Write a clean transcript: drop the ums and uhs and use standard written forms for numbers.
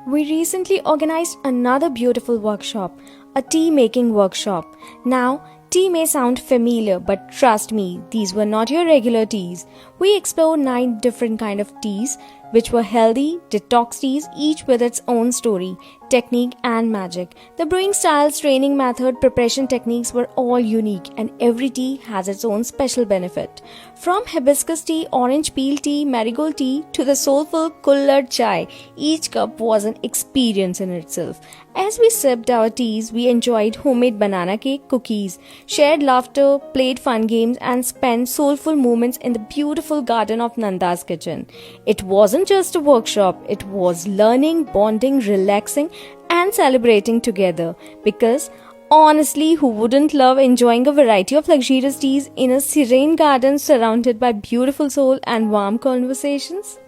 We recently organized another beautiful workshop, a tea making workshop. Now, tea may sound familiar, but trust me, these were not your regular teas. We explored 9 different kind of teas, which were healthy, detox teas, each with its own story, technique and magic. The brewing styles, training method, preparation techniques were all unique and every tea has its own special benefit. From hibiscus tea, orange peel tea, marigold tea to the soulful Kullad chai, each cup was an experience in itself. As we sipped our teas, we enjoyed homemade banana cake, cookies, shared laughter, played fun games and spent soulful moments in the beautiful garden of Nanda's kitchen. It wasn't just a workshop, it was learning, bonding, relaxing and celebrating together, because honestly, who wouldn't love enjoying a variety of luxurious teas in a serene garden surrounded by beautiful soul and warm conversations?